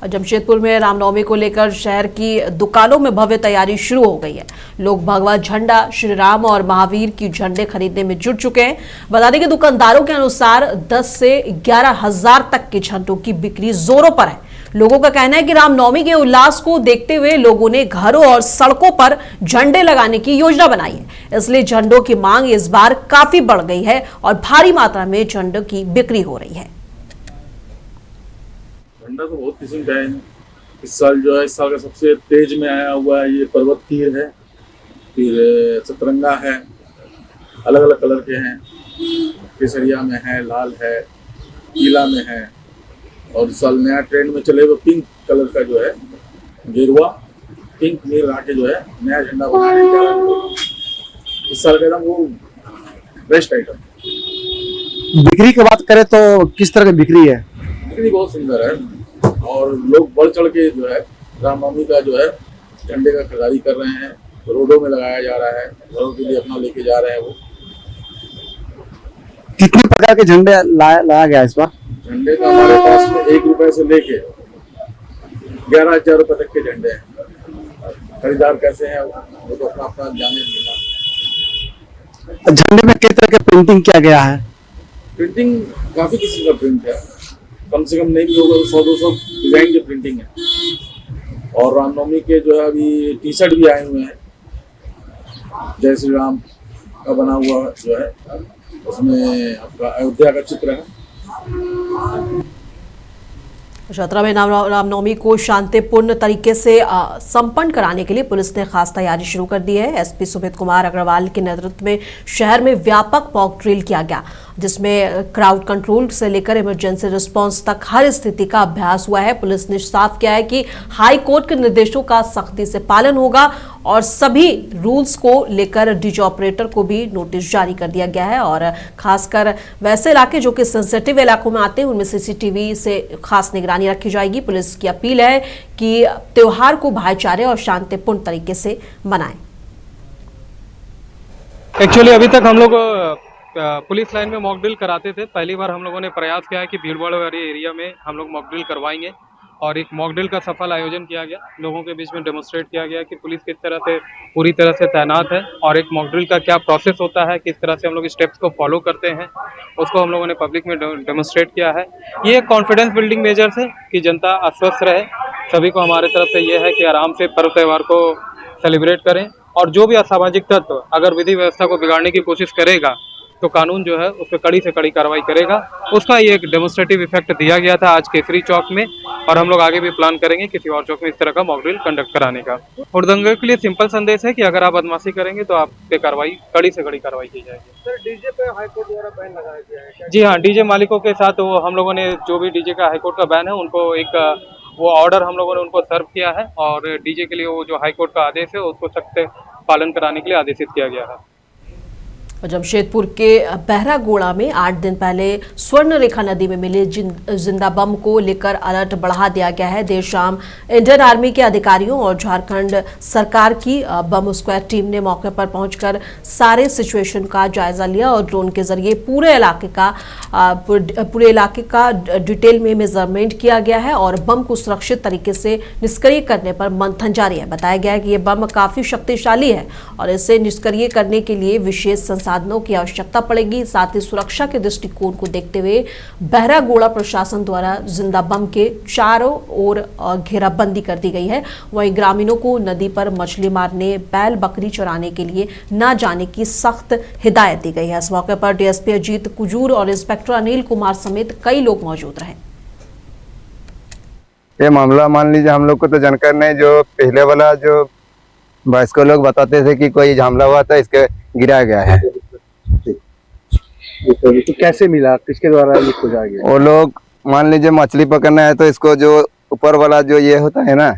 जमशेदपुर में रामनवमी को लेकर शहर की दुकानों में भव्य तैयारी शुरू हो गई है। लोग भगवा झंडा, श्री राम और महावीर की झंडे खरीदने में जुट चुके हैं। बता दें कि दुकानदारों के अनुसार 10 से 11,000 तक के झंडों की बिक्री जोरों पर है। लोगों का कहना है कि रामनवमी के उल्लास को देखते हुए लोगों ने घरों और सड़कों पर झंडे लगाने की योजना बनाई है, इसलिए झंडों की मांग इस बार काफी बढ़ गई है और भारी मात्रा में झंडों की बिक्री हो रही है। झंडा तो बहुत किस्म का है। इस साल जो है, इस साल का सबसे तेज में आया हुआ है ये पर्वत तीर है, फिर सतरंगा है, अलग अलग कलर के हैं, केसरिया में है, लाल है, पीला में है, और इस साल नया ट्रेंड में चले हुए पिंक कलर का जो है, गेरुआ पिंक में लाके जो है नया झंडा बनाया है। इस साल का एकदम वो बेस्ट आइटम। बिक्री की बात करें तो किस तरह की बिक्री है? बिक्री बहुत सुंदर है और लोग बढ़ चढ़ के जो है रामनवमी का जो है झंडे का खरीदारी कर रहे हैं। रोडों में लगाया जा रहा है, घरों के लिए अपना लेके जा रहे हैं। वो कितने प्रकार के झंडे लाया गया इस बार? झंडे का हमारे पास में 1 रुपए से लेके 11,000 रुपए तक के झंडे हैं। खरीदार कैसे हैं वो तो अपना अपना जाने देना। झंडे में किस तरह के प्रिंटिंग किया गया है? प्रिंटिंग काफी किस्म का प्रिंट है, कम से कम नहीं भी होगा 100-200 डिजाइन की प्रिंटिंग है। और रामनवमी के जो है अभी टी शर्ट भी आए हुए हैं, जय श्री राम का बना हुआ जो है, उसमें आपका अयोध्या का चित्र है। चतरा में रामनवमी को शांतिपूर्ण तरीके से संपन्न कराने के लिए पुलिस ने खास तैयारी शुरू कर दी है। एसपी सुमित कुमार अग्रवाल के नेतृत्व में शहर में व्यापक मॉक ड्रिल किया गया, जिसमें क्राउड कंट्रोल से लेकर इमरजेंसी रिस्पांस तक हर स्थिति का अभ्यास हुआ है। पुलिस ने साफ किया है कि हाई कोर्ट के निर्देशों का सख्ती से पालन होगा और सभी रूल्स को लेकर डीजे ऑपरेटर को भी नोटिस जारी कर दिया गया है। और खासकर वैसे इलाके जो कि सेंसिटिव इलाकों में आते हैं उनमें सीसीटीवी से खास निगरानी रखी जाएगी। पुलिस की अपील है कि त्योहार को भाईचारे और शांतिपूर्ण तरीके से मनाएं। एक्चुअली अभी तक हम लोग पुलिस लाइन में मॉक ड्रिल कराते थे। पहली बार हम लोगों ने प्रयास किया है कि भीड़भाड़ वाले एरिया में हम लोग मॉक ड्रिल करवाएंगे और एक मॉक ड्रिल का सफल आयोजन किया गया। लोगों के बीच में डेमोन्स्ट्रेट किया गया कि पुलिस किस तरह से पूरी तरह से तैनात है और एक मॉक ड्रिल का क्या प्रोसेस होता है, किस तरह से हम लोग स्टेप्स को फॉलो करते हैं, उसको हम लोगों ने पब्लिक में डेमोन्स्ट्रेट किया है। ये एक कॉन्फिडेंस बिल्डिंग मेजर्स है कि जनता आश्वस्त रहे। सभी को हमारे तरफ से ये है कि आराम से पर्व त्यौहार को सेलिब्रेट करें और जो भी असामाजिक तत्व अगर विधि व्यवस्था को बिगाड़ने की कोशिश करेगा तो कानून जो है उस पर कड़ी से कड़ी कार्रवाई करेगा। उसका ये एक डेमोन्स्ट्रेटिव इफेक्ट दिया गया था आज केसरी चौक में और हम लोग आगे भी प्लान करेंगे किसी और चौक में इस तरह का मॉक ड्रिल कंडक्ट कराने का। हुड़दंगे के लिए सिंपल संदेश है कि अगर आप बदमाशी करेंगे तो आप पे कार्रवाई कड़ी से कड़ी कार्रवाई की जाएगी। सर, डीजे पे हाईकोर्ट द्वारा बैन लगाया गया है? जी हाँ, डीजे मालिकों के साथ वो हम लोगों ने जो भी डीजे का हाईकोर्ट का बैन है उनको एक वो ऑर्डर हम लोगों ने उनको सर्व किया है और डीजे के लिए वो जो हाईकोर्ट का आदेश है उसको सख्त पालन कराने के लिए आदेशित किया गया है। जमशेदपुर के बहरागोड़ा में 8 दिन पहले स्वर्ण रेखा नदी में मिले जिंदा बम को लेकर अलर्ट बढ़ा दिया गया है। देर शाम इंडियन आर्मी के अधिकारियों और झारखंड सरकार की बम स्क्वाड टीम ने मौके पर पहुंचकर सारे सिचुएशन का जायजा लिया और ड्रोन के जरिए पूरे इलाके का डिटेल में मेजरमेंट किया गया है और बम को सुरक्षित तरीके से निष्क्रिय करने पर मंथन जारी है। बताया गया है कि यह बम काफी शक्तिशाली है और इसे निष्क्रिय करने के लिए विशेष साधनों की आवश्यकता पड़ेगी। साथ ही सुरक्षा के दृष्टिकोण को देखते हुए बहरागोड़ा प्रशासन द्वारा जिंदा बम के चारों ओर घेराबंदी कर दी गई है। वहीं ग्रामीणों को नदी पर मछली मारने, बैल बकरी चराने के लिए न जाने की सख्त हिदायत दी गई है। इस मौके पर डीएसपी अजीत कुजूर और इंस्पेक्टर अनिल कुमार समेत कई लोग मौजूद रहे। ये मामला मान लीजिए हम लोग को तो जानकारी नहीं, जो पहले वाला जो वयस्क लोग बताते थे कि कोई हमला हुआ था, इसके गिराया गया है। तो कैसे मिला, किसके द्वारा ये खोजा गया? वो लोग मान लीजिए मछली पकड़ना है तो इसको जो ऊपर वाला जो ये होता है ना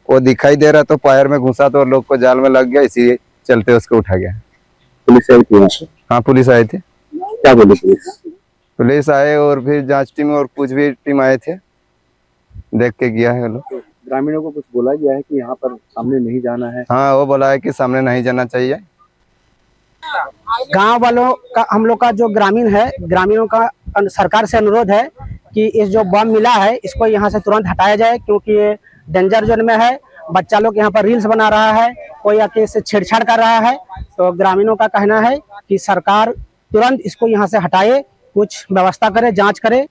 वो दिखाई दे रहा तो पैर में घुसा तो लोग को जाल में लग गया, इसी चलते उसको उठा गया। पुलिस आई थी? हाँ, पुलिस आए थे। क्या बोली पुलिस? पुलिस आए और फिर जांच टीम और कुछ भी टीम आए थे, देख के गया है लोग। ग्रामीणों को कुछ बोला गया है कि यहाँ पर सामने नहीं जाना है? हाँ, वो बोला है कि सामने नहीं जाना चाहिए। गांव वालों का, हम लोग का जो ग्रामीण है, ग्रामीणों का सरकार से अनुरोध है कि इस जो बम मिला है इसको यहाँ से तुरंत हटाया जाए, क्योंकि ये डेंजर जोन में है। बच्चा लोग यहाँ पर रील्स बना रहा है, कोई आके इससे छेड़छाड़ कर रहा है। तो ग्रामीणों का कहना है कि सरकार तुरंत इसको यहाँ से हटाए, कुछ व्यवस्था करे, जांच करे।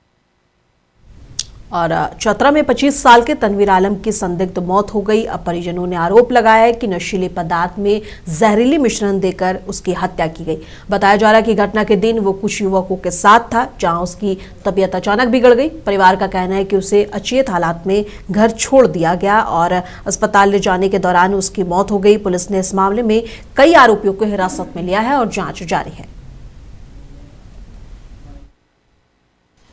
और चतरा में 25 साल के तनवीर आलम की संदिग्ध मौत हो गई। अब परिजनों ने आरोप लगाया है कि नशीले पदार्थ में जहरीली मिश्रण देकर उसकी हत्या की गई। बताया जा रहा है कि घटना के दिन वो कुछ युवकों के साथ था, जहां उसकी तबीयत अचानक बिगड़ गई। परिवार का कहना है कि उसे अचेत हालात में घर छोड़ दिया गया और अस्पताल ले जाने के दौरान उसकी मौत हो गई। पुलिस ने इस मामले में कई आरोपियों को हिरासत में लिया है और जाँच जारी है।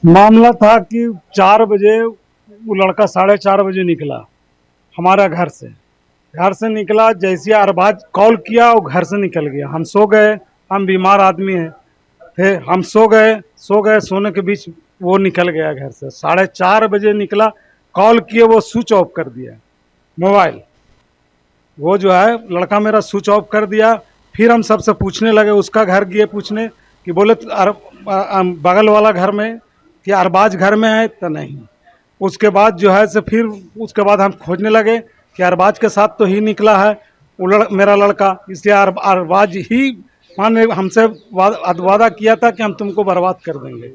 मामला था कि 4 बजे वो लड़का 4:30 बजे निकला हमारा घर से निकला। जैसे अरबाज कॉल किया वो घर से निकल गया। हम सो गए, हम बीमार आदमी हैं थे, हम सो गए सोने के बीच वो निकल गया घर से। 4:30 बजे निकला, कॉल किए वो स्विच ऑफ कर दिया मोबाइल। वो जो है लड़का मेरा स्विच ऑफ कर दिया। फिर हम सबसे पूछने लगे, उसका घर गए पूछने कि बोले बगल वाला घर में कि अरबाज घर में है तो नहीं। उसके बाद जो है से फिर उसके बाद हम खोजने लगे कि अरबाज के साथ तो ही निकला है वो मेरा लड़का, इसलिए अरबाज ही माने हमसे वादा किया था कि हम तुमको बर्बाद कर देंगे।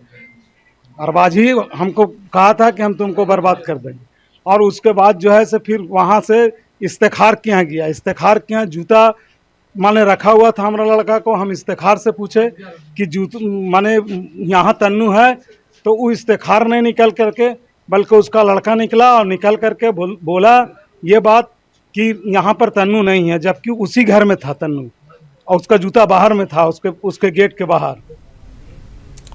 अरबाज ही हमको कहा था कि हम तुमको बर्बाद कर देंगे। और उसके बाद जो है से फिर वहाँ से इस्तेखार के यहाँ गया। इस्तेखार के यहाँ जूता माने रखा हुआ था हमारा लड़का को। हम इस्तेखार से पूछे कि जूता माने यहाँ तन्नू है, तो वो इस्तेखार नहीं निकल करके बल्कि उसका लड़का निकला और निकल करके बोला ये बात कि यहाँ पर तन्नू नहीं है, जबकि उसी घर में था तन्नू और उसका जूता बाहर में था, उसके गेट के बाहर।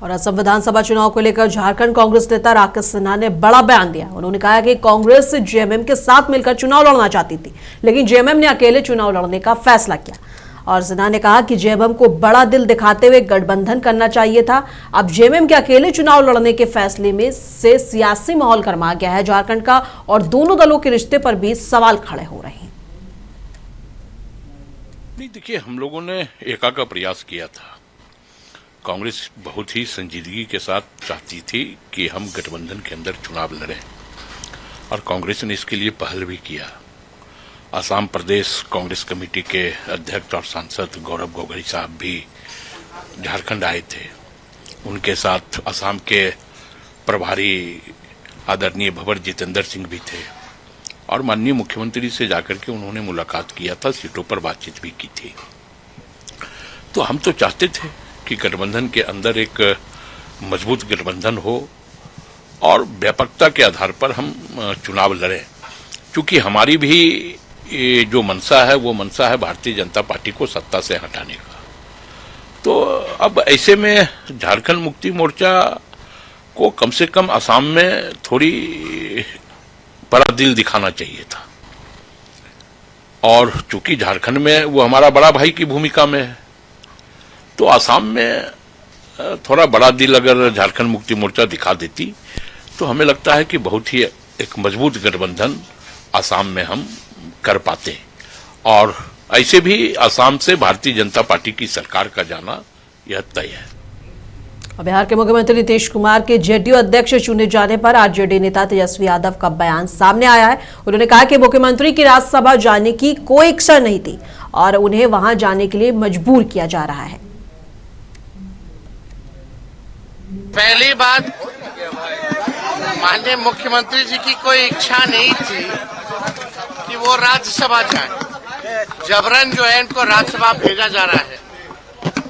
और असम विधानसभा चुनाव को लेकर झारखंड कांग्रेस नेता राकेश सिन्हा ने बड़ा बयान दिया। उन्होंने कहा कि कांग्रेस जेएमएम के साथ मिलकर चुनाव लड़ना चाहती थी, लेकिन जेएमएम ने अकेले चुनाव लड़ने का फैसला किया। और सिन्हा ने कहा कि जेएमएम को बड़ा दिल दिखाते हुए गठबंधन करना चाहिए था। अब जेएमएम के अकेले चुनाव लड़ने के फैसले में से सियासी माहौल गरमा गया है झारखंड का, और दोनों दलों के रिश्ते पर भी सवाल खड़े हो रहे हैं। नहीं, देखिए, हम लोगों ने एका का प्रयास किया था। कांग्रेस बहुत ही संजीदगी के साथ चाहती थी कि हम गठबंधन के अंदर चुनाव लड़ें, और कांग्रेस ने इसके लिए पहल भी किया। असम प्रदेश कांग्रेस कमेटी के अध्यक्ष और सांसद गौरव गोगोई साहब भी झारखंड आए थे। उनके साथ असम के प्रभारी आदरणीय भंवर जितेंद्र सिंह भी थे, और माननीय मुख्यमंत्री से जाकर के उन्होंने मुलाकात किया था, सीटों पर बातचीत भी की थी। तो हम तो चाहते थे कि गठबंधन के अंदर एक मजबूत गठबंधन हो और व्यापकता के आधार पर हम चुनाव लड़ें, क्योंकि हमारी भी जो मंशा है वो मंशा है भारतीय जनता पार्टी को सत्ता से हटाने का। तो अब ऐसे में झारखंड मुक्ति मोर्चा को कम से कम असम में थोड़ी बड़ा दिल दिखाना चाहिए था, और चूंकि झारखंड में वो हमारा बड़ा भाई की भूमिका में है, तो असम में थोड़ा बड़ा दिल अगर झारखंड मुक्ति मोर्चा दिखा देती तो हमें लगता है कि बहुत ही एक मजबूत गठबंधन असम में हम कर पाते। और ऐसे भी असम से भारतीय जनता पार्टी की सरकार का जाना यह तय है। बिहार के मुख्यमंत्री नीतीश कुमार के जेडीयू अध्यक्ष चुने जाने पर आज जेडीयू नेता तेजस्वी यादव का बयान सामने आया है। उन्होंने कहा कि मुख्यमंत्री की राज्यसभा जाने की कोई इच्छा नहीं थी और उन्हें वहां जाने के लिए मजबूर किया जा रहा है। पहली बात, माननीय मुख्यमंत्री जी की कोई इच्छा नहीं थी कि वो राज्यसभा जाए। जबरन जो है इनको राज्यसभा भेजा जा रहा है,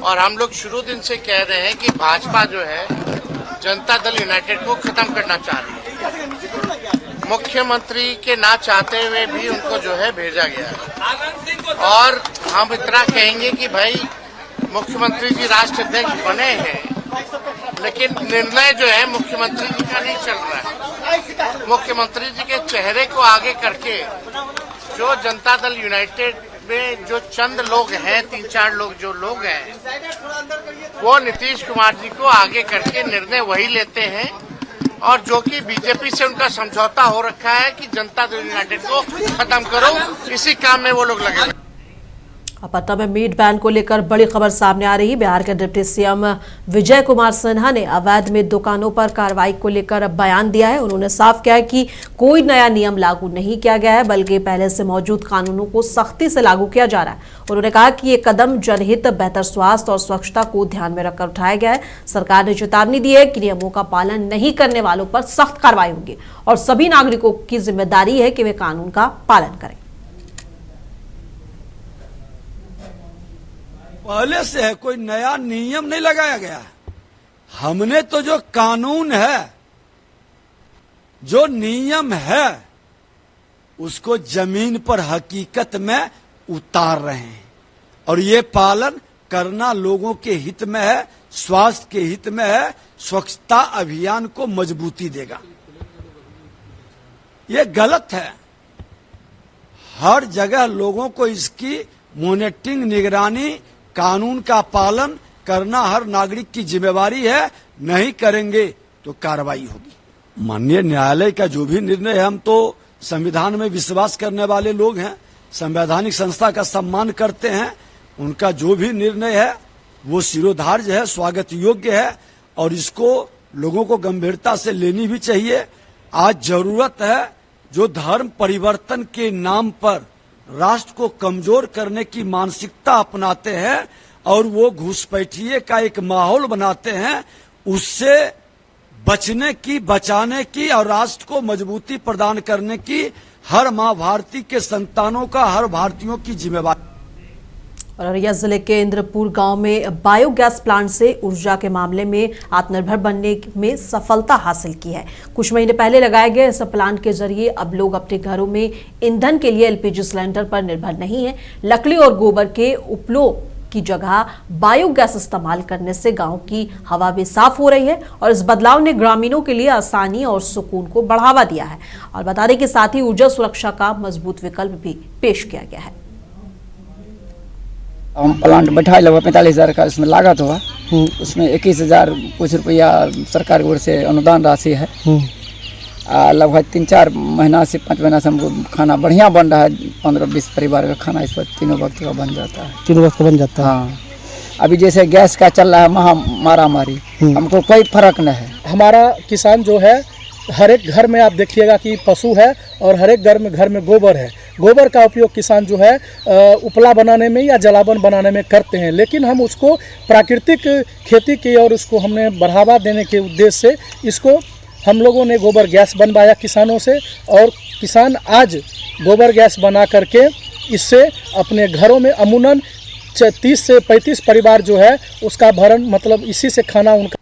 और हम लोग शुरू दिन से कह रहे हैं कि भाजपा जो है जनता दल यूनाइटेड को खत्म करना चाह रही है। मुख्यमंत्री के ना चाहते हुए भी उनको जो है भेजा गया है, और हम इतना कहेंगे कि भाई मुख्यमंत्री जी राष्ट्र अध्यक्ष बने हैं, लेकिन निर्णय जो है मुख्यमंत्री जी का नहीं चल रहा है। मुख्यमंत्री जी के चेहरे को आगे करके जो जनता दल यूनाइटेड में जो चंद लोग हैं, 3-4 लोग जो लोग हैं, वो नीतीश कुमार जी को आगे करके निर्णय वही लेते हैं, और जो कि बीजेपी से उनका समझौता हो रखा है कि जनता दल यूनाइटेड को खत्म करो, इसी काम में वो लोग लगे। पटना में मीट बैन को लेकर बड़ी खबर सामने आ रही है। बिहार के डिप्टी सीएम विजय कुमार सिन्हा ने अवैध मीट दुकानों पर कार्रवाई को लेकर बयान दिया है। उन्होंने साफ किया है कि कोई नया नियम लागू नहीं किया गया है, बल्कि पहले से मौजूद कानूनों को सख्ती से लागू किया जा रहा है। उन्होंने कहा कि ये कदम जनहित, बेहतर स्वास्थ्य और स्वच्छता को ध्यान में रखकर उठाया गया है। सरकार ने चेतावनी दी है कि नियमों का पालन नहीं करने वालों पर सख्त कार्रवाई होगी और सभी नागरिकों की जिम्मेदारी है कि वे कानून का पालन करें। पहले से है, कोई नया नियम नहीं लगाया गया है। हमने तो जो कानून है, जो नियम है, उसको जमीन पर हकीकत में उतार रहे हैं और ये पालन करना लोगों के हित में है, स्वास्थ्य के हित में है, स्वच्छता अभियान को मजबूती देगा। ये गलत है। हर जगह लोगों को इसकी मॉनिटरिंग, निगरानी, कानून का पालन करना हर नागरिक की जिम्मेवारी है। नहीं करेंगे तो कार्रवाई होगी। माननीय न्यायालय का जो भी निर्णय है, हम तो संविधान में विश्वास करने वाले लोग हैं, संवैधानिक संस्था का सम्मान करते हैं। उनका जो भी निर्णय है वो शिरोधार्य है, स्वागत योग्य है और इसको लोगों को गंभीरता से लेनी भी चाहिए। आज जरूरत है जो धर्म परिवर्तन के नाम पर राष्ट्र को कमजोर करने की मानसिकता अपनाते हैं और वो घुसपैठिए का एक माहौल बनाते हैं, उससे बचने की, बचाने की और राष्ट्र को मजबूती प्रदान करने की हर माँ भारती के संतानों का, हर भारतीयों की जिम्मेवारी। और अररिया जिले के इंद्रपुर गांव में बायोगैस प्लांट से ऊर्जा के मामले में आत्मनिर्भर बनने में सफलता हासिल की है। कुछ महीने पहले लगाए गए इस प्लांट के जरिए अब लोग अपने घरों में ईंधन के लिए एलपीजी सिलेंडर पर निर्भर नहीं है। लकड़ी और गोबर के उपलों की जगह बायोगैस इस्तेमाल करने से गांव की हवा भी साफ हो रही है और इस बदलाव ने ग्रामीणों के लिए आसानी और सुकून को बढ़ावा दिया है। और बता दें कि साथ ही ऊर्जा सुरक्षा का मजबूत विकल्प भी पेश किया गया है। हम प्लांट बैठा लगभग 45,000 का इसमें लागत हुआ। उसमें 21,000 कुछ रुपया सरकार की ओर से अनुदान राशि है। लगभग 3-4 महीना से 5 महीना से हमको खाना बढ़िया बन रहा है। 15-20 परिवार का खाना इस पर तीनों वक्त का बन जाता है। तीनों वक्त का बन जाता है। हाँ, अभी जैसे गैस का चल रहा है मारामारी, हमको कोई फर्क नहीं है। हमारा किसान जो है, हर एक घर में आप देखिएगा कि पशु है और हर एक घर में गोबर है। गोबर का उपयोग किसान जो है उपला बनाने में या जलावन बनाने में करते हैं, लेकिन हम उसको प्राकृतिक खेती की और उसको हमने बढ़ावा देने के उद्देश्य से इसको हम लोगों ने गोबर गैस बनवाया किसानों से और किसान आज गोबर गैस बना करके इससे अपने घरों में अमूमन 30 से 35 परिवार जो है उसका भरण, मतलब इसी से खाना उनका